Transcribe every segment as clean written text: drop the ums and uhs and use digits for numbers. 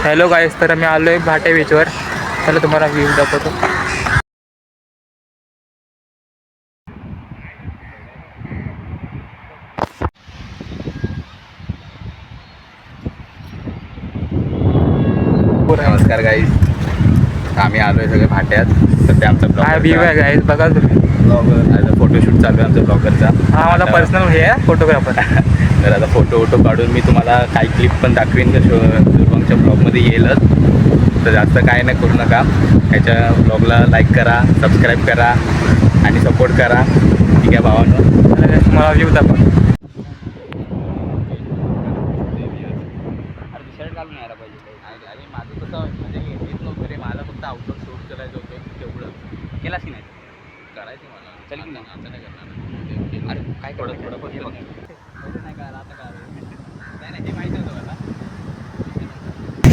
Hello गाईस, तर मी आलो आहे भाटे बीचवर. चला तुम्हाला व्ह्यू दाखवतो. नमस्कार गाईज, आम्ही आलो आहे सगळे भाट्यात. तर ते आमचा काय व्ह्यू आहे गाईस, बघा तुम्ही. ब्लॉगर फोटोशूट चालू आहे आमच्या ब्लॉगरचा. हा माझा पर्सनल हे आहे फोटोग्राफर. तर आता फोटो काढून मी तुम्हाला काही क्लिप पण दाखवीन का दुर्गमच्या ब्लॉगमध्ये येईलच. तर जास्त काय नाही करू नका. ह्याच्या ब्लॉगला लाईक करा, सबस्क्राईब करा आणि सपोर्ट करा. ठीक आहे भावानं, मला व्ह्यू दाखवा. घालून यायला पाहिजे. अरे माझं कसं म्हणजे येत नव्हतं रे, मला फक्त आउटडोर शूट करायचं होतं तेवढं. केलास की नाही? करायचं मला. चल की मग आता नाही करणार. अरे काय थोडं पण बघ नाही का आता काय नाही हे माहिती होतं मला.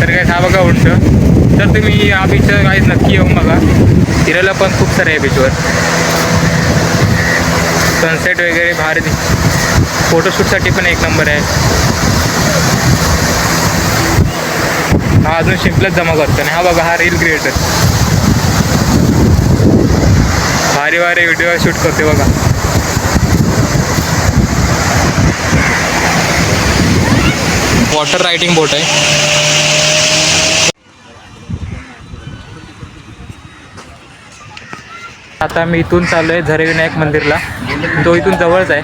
तर काय हा बघा उंच. तर तुम्ही या बीचवर गाईस नक्की येऊन बघा. फिरायला पण खूप सारे आहे बीचवर. सनसेट वगैरे भारी, फोटोशूटसाठी पण एक नंबर आहे. हा अजून शिंपलच जमा करतो. आणि हा बघा, हा रील क्रिएटर भारी भारी व्हिडिओ शूट करते बघा. वॉटर रायडिंग बोट आहे. आता मी इथून चाललो आहे झरेविनायक मंदिरला. तो इथून जवळच आहे.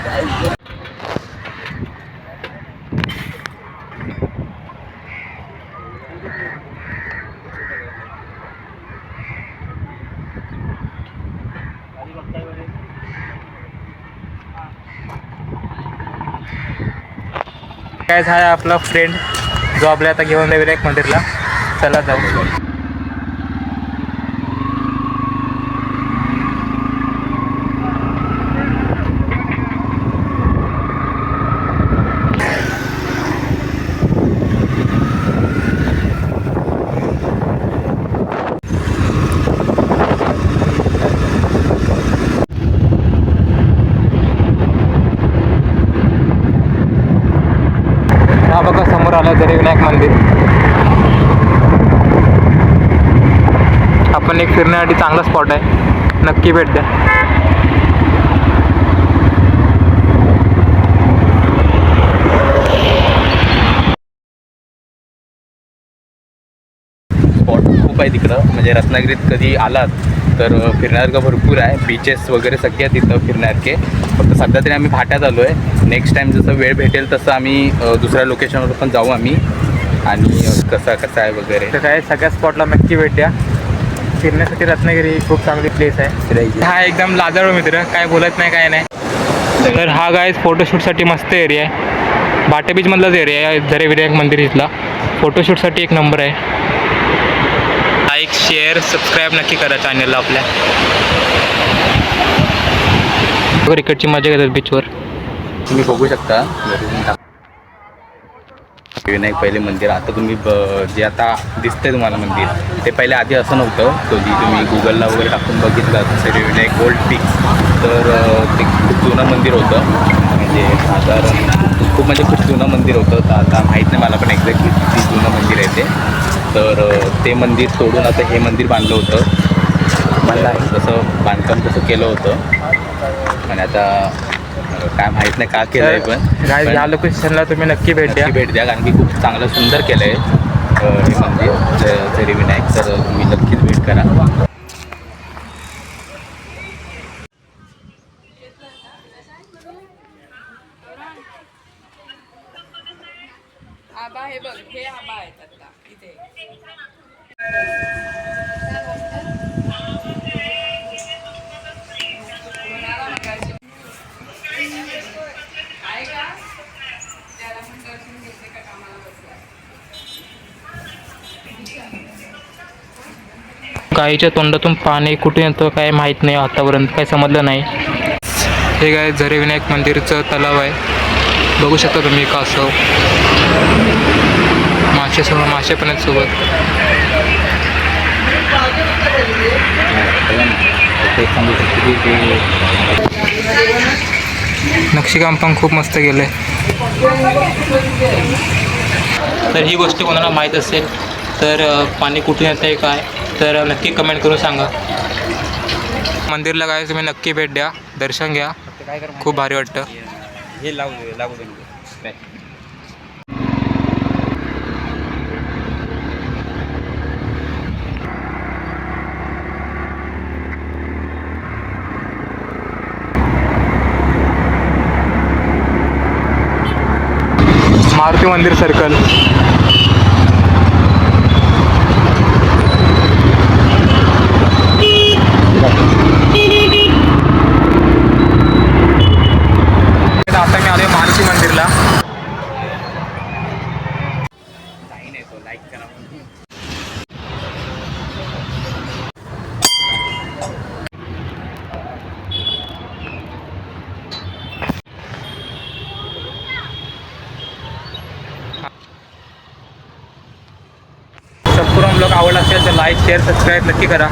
काय आहे आपला फ्रेंड जो आपल्या आता घेऊन जाईल विनायक मंदिरला. चला जाऊ. हा बघा समोर आलं झरेविनायक मंदिर. आपण एक फिरण्यासाठी चांगला स्पॉट आहे, नक्की भेट द्या. स्पॉट खूप आहे तिकडं. म्हणजे रत्नागिरीत कधी आलात तर फिरण्यासारखं भरपूर आहे. बीचेस वगैरे सगळे आहेत तिथं फिरण्यासारखे. फक्त सध्या तरी आम्ही भाट्यात आलो आहे. नेक्स्ट टाईम जसं वेळ भेटेल तसं आम्ही दुसऱ्या लोकेशनवर पण जाऊ आम्ही. आणि कसं आहे वगैरे. तर काय सगळ्या स्पॉटला नक्की भेट द्या. फिरण्यासाठी रत्नागिरी खूप चांगली प्लेस आहे. हा एकदम लाजाळू मित्र, काय बोलत नाही काय नाही. तर हा गाईज फोटोशूटसाठी मस्त एरिया आहे. भाटे बीचमधलाच एरिया आहे झरेविनायक मंदिर. इथला फोटोशूटसाठी एक नंबर आहे. लाईक, शेअर, सबस्क्राईब नक्की करा चॅनलला आपल्या. इकडची मजा घेतात बीचवर. तुम्ही बघू शकता विनायक पहिले मंदिर. आता तुम्ही जे आता दिसतंय तुम्हाला मंदिर, ते पहिले आधी असं नव्हतं. कधी तुम्ही गुगलला वगैरे टाकून बघितलं सिद्धिविनायक ओल्ड पिक्स, तर ते खूप जुनं मंदिर होतं. म्हणजे खूप जुनं मंदिर होतं. तर आता माहीत नाही मला पण एक्झॅक्टली किती जुनं मंदिर आहे ते. तर ते मंदिर सोडून आता हे मंदिर बांधलं होतं. मला तसं बांधकाम कसं केलं होतं आणि आता काय माहीत नाही का केलं आहे. पण ह्या लोकेशनला तुम्ही नक्की भेट द्या. कारण की खूप चांगलं सुंदर केलं आहे हे मंदिर झरेविनायक. तर तुम्ही नक्कीच भेट करा. आबा हे बघ, हे आबा आहेत आता इथे. गाईच्या तोंडातून पाणी कुठे येतं काय माहीत नाही, आतापर्यंत काही समजलं नाही. हे काय झरेविनायक मंदिरचं तलाव आहे. बघू शकता तुम्ही कासव, मासे पण आहेत सोबत. नक्षीकाम पण खूप मस्त केलं आहे. तर ही गोष्ट कोणाला माहीत असेल तर पाणी कुठून येतं आहे काय तर नक्की कमेंट करून सांगा. मंदिरला काय तुम्ही नक्की भेट द्या, दर्शन घ्या, खूप भारी वाटतं. हे लागू दे. मारुती मंदिर सर्कल. आता मी आलोय मारुती मंदिरला. लाईक करा. संपूर्ण ब्लॉग आवडला असेल तर लाईक शेअर सबस्क्राईब नक्की करा.